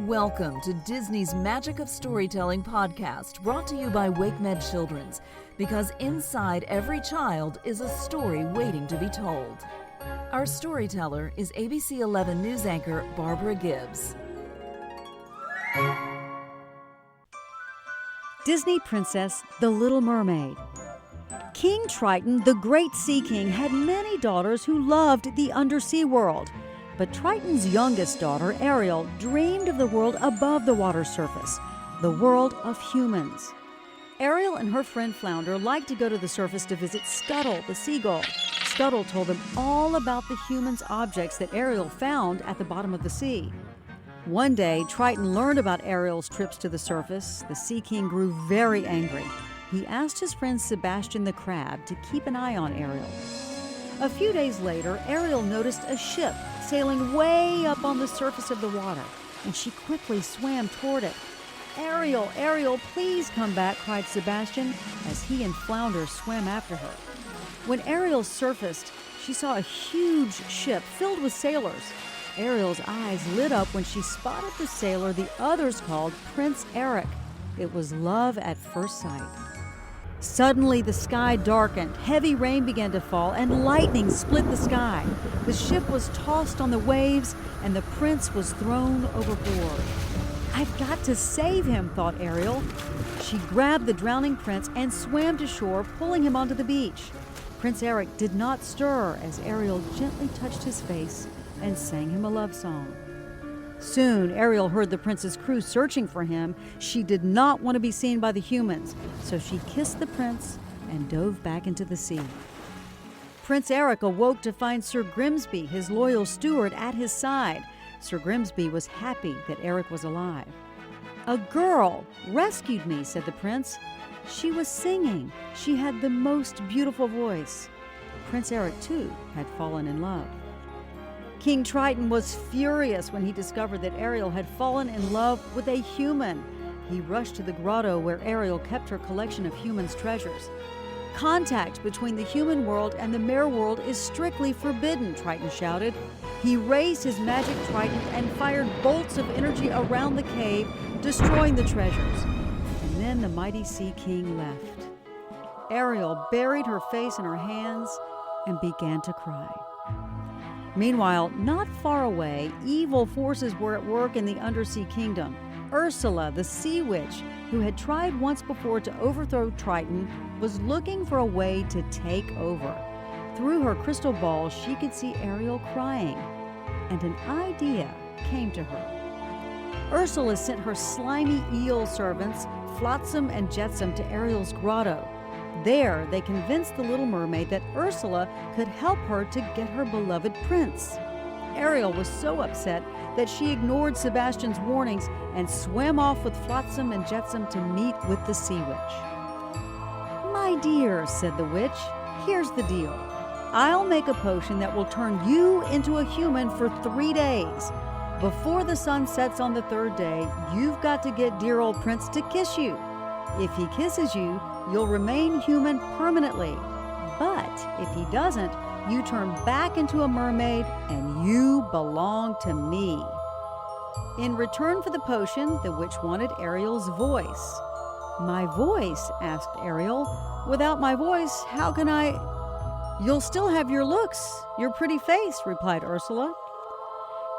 Welcome to Disney's Magic of Storytelling podcast, brought to you by WakeMed Children's, because inside every child is a story waiting to be told. Our storyteller is ABC 11 news anchor Barbara Gibbs. Disney Princess, The Little Mermaid. King Triton, the great sea king, had many daughters who loved the undersea world. But Triton's youngest daughter, Ariel, dreamed of the world above the water surface, the world of humans. Ariel and her friend Flounder liked to go to the surface to visit Scuttle, the seagull. Scuttle told them all about the humans' objects that Ariel found at the bottom of the sea. One day, Triton learned about Ariel's trips to the surface. The Sea King grew very angry. He asked his friend Sebastian the crab to keep an eye on Ariel. A few days later, Ariel noticed a ship sailing way up on the surface of the water, and she quickly swam toward it. "Ariel, Ariel, please come back," cried Sebastian as he and Flounder swam after her. When Ariel surfaced, she saw a huge ship filled with sailors. Ariel's eyes lit up when she spotted the sailor the others called Prince Eric. It was love at first sight. Suddenly, the sky darkened, heavy rain began to fall, and lightning split the sky. The ship was tossed on the waves, and the prince was thrown overboard. "I've got to save him," thought Ariel. She grabbed the drowning prince and swam to shore, pulling him onto the beach. Prince Eric did not stir as Ariel gently touched his face and sang him a love song. Soon, Ariel heard the prince's crew searching for him. She did not want to be seen by the humans, so she kissed the prince and dove back into the sea. Prince Eric awoke to find Sir Grimsby, his loyal steward, at his side. Sir Grimsby was happy that Eric was alive. "A girl rescued me," said the prince. "She was singing. She had the most beautiful voice." Prince Eric, too, had fallen in love. King Triton was furious when he discovered that Ariel had fallen in love with a human. He rushed to the grotto where Ariel kept her collection of humans' treasures. "Contact between the human world and the mere world is strictly forbidden," Triton shouted. He raised his magic trident and fired bolts of energy around the cave, destroying the treasures. And then the mighty Sea King left. Ariel buried her face in her hands and began to cry. Meanwhile, not far away, evil forces were at work in the undersea kingdom. Ursula, the sea witch, who had tried once before to overthrow Triton, was looking for a way to take over. Through her crystal ball, she could see Ariel crying, and an idea came to her. Ursula sent her slimy eel servants, Flotsam and Jetsam, to Ariel's grotto. There, they convinced the Little Mermaid that Ursula could help her to get her beloved prince. Ariel was so upset that she ignored Sebastian's warnings and swam off with Flotsam and Jetsam to meet with the sea witch. "My dear," said the witch, "here's the deal. I'll make a potion that will turn you into a human for 3 days. Before the sun sets on the 3rd day, you've got to get dear old Prince to kiss you. If he kisses you, you'll remain human permanently. But if he doesn't, you turn back into a mermaid and you belong to me." In return for the potion, the witch wanted Ariel's voice. "My voice?" asked Ariel. "Without my voice, how can I—" "You'll still have your looks, your pretty face," replied Ursula.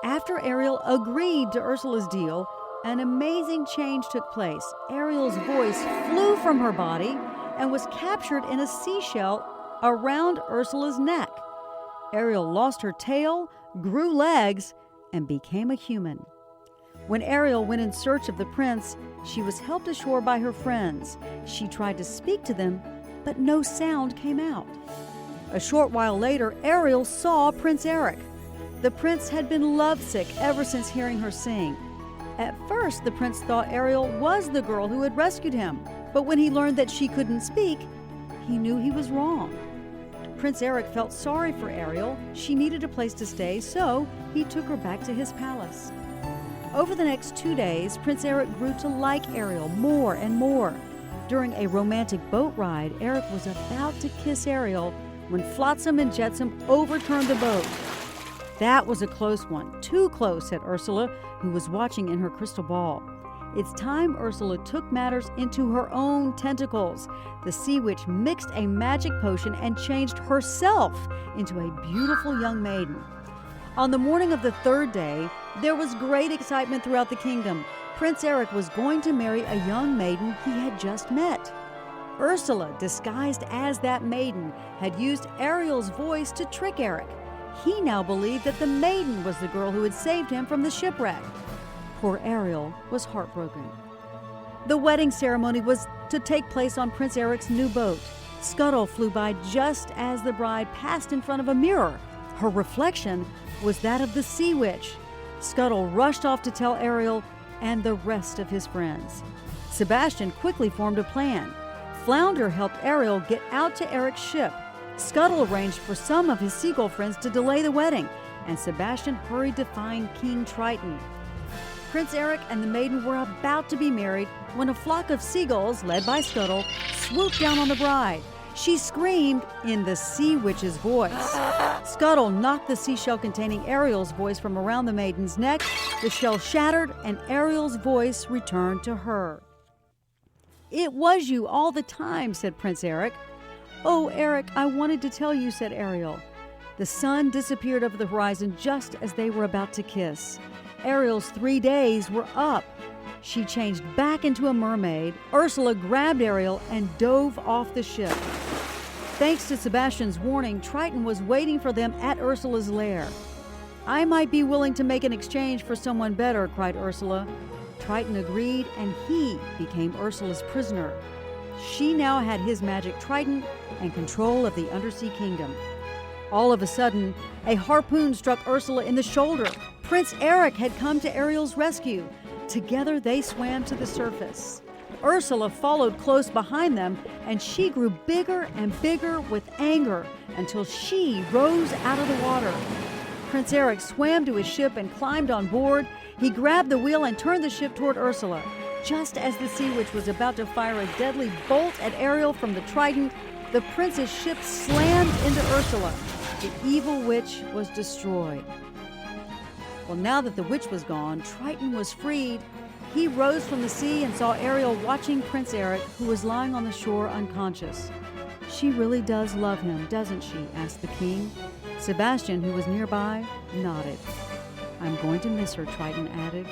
After Ariel agreed to Ursula's deal, an amazing change took place. Ariel's voice flew from her body and was captured in a seashell around Ursula's neck. Ariel lost her tail, grew legs, and became a human. When Ariel went in search of the prince, she was helped ashore by her friends. She tried to speak to them, but no sound came out. A short while later, Ariel saw Prince Eric. The prince had been lovesick ever since hearing her sing. At first, the prince thought Ariel was the girl who had rescued him, but when he learned that she couldn't speak, he knew he was wrong. Prince Eric felt sorry for Ariel. She needed a place to stay, so he took her back to his palace. Over the next 2 days, Prince Eric grew to like Ariel more and more. During a romantic boat ride, Eric was about to kiss Ariel when Flotsam and Jetsam overturned the boat. That was a close one. Too close, said Ursula, who was watching in her crystal ball. It's time Ursula took matters into her own tentacles. The sea witch mixed a magic potion and changed herself into a beautiful young maiden. On the morning of the third day, there was great excitement throughout the kingdom. Prince Eric was going to marry a young maiden he had just met. Ursula, disguised as that maiden, had used Ariel's voice to trick Eric. He now believed that the maiden was the girl who had saved him from the shipwreck. Poor Ariel was heartbroken. The wedding ceremony was to take place on Prince Eric's new boat. Scuttle flew by just as the bride passed in front of a mirror. Her reflection was that of the sea witch. Scuttle rushed off to tell Ariel and the rest of his friends. Sebastian quickly formed a plan. Flounder helped Ariel get out to Eric's ship. Scuttle arranged for some of his seagull friends to delay the wedding, and Sebastian hurried to find King Triton. Prince Eric and the maiden were about to be married when a flock of seagulls, led by Scuttle, swooped down on the bride. She screamed in the sea witch's voice. Scuttle knocked the seashell containing Ariel's voice from around the maiden's neck. The shell shattered, and Ariel's voice returned to her. "It was you all the time," said Prince Eric. "Oh, Eric, I wanted to tell you," said Ariel. The sun disappeared over the horizon just as they were about to kiss. Ariel's 3 days were up. She changed back into a mermaid. Ursula grabbed Ariel and dove off the ship. Thanks to Sebastian's warning, Triton was waiting for them at Ursula's lair. "I might be willing to make an exchange for someone better," cried Ursula. Triton agreed, and he became Ursula's prisoner. She now had his magic trident and control of the undersea kingdom. All of a sudden, a harpoon struck Ursula in the shoulder. Prince Eric had come to Ariel's rescue. Together they swam to the surface. Ursula followed close behind them, and she grew bigger and bigger with anger until she rose out of the water. Prince Eric swam to his ship and climbed on board. He grabbed the wheel and turned the ship toward Ursula. Just as the sea witch was about to fire a deadly bolt at Ariel from the trident, the prince's ship slammed into Ursula. The evil witch was destroyed. Well, now that the witch was gone, Triton was freed. He rose from the sea and saw Ariel watching Prince Eric, who was lying on the shore unconscious. "She really does love him, doesn't she?" asked the king. Sebastian, who was nearby, nodded. "I'm going to miss her," Triton added.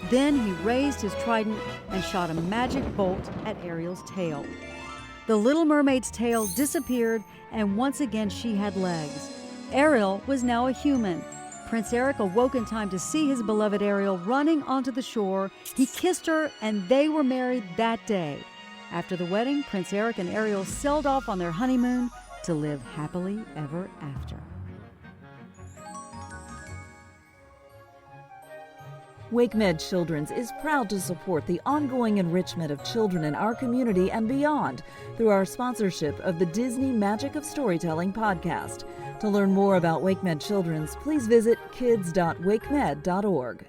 Then he raised his trident and shot a magic bolt at Ariel's tail. The Little Mermaid's tail disappeared, and once again she had legs. Ariel was now a human. Prince Eric awoke in time to see his beloved Ariel running onto the shore. He kissed her, and they were married that day. After the wedding, Prince Eric and Ariel sailed off on their honeymoon to live happily ever after. WakeMed Children's is proud to support the ongoing enrichment of children in our community and beyond through our sponsorship of the Disney Magic of Storytelling podcast. To learn more about WakeMed Children's, please visit kids.wakemed.org.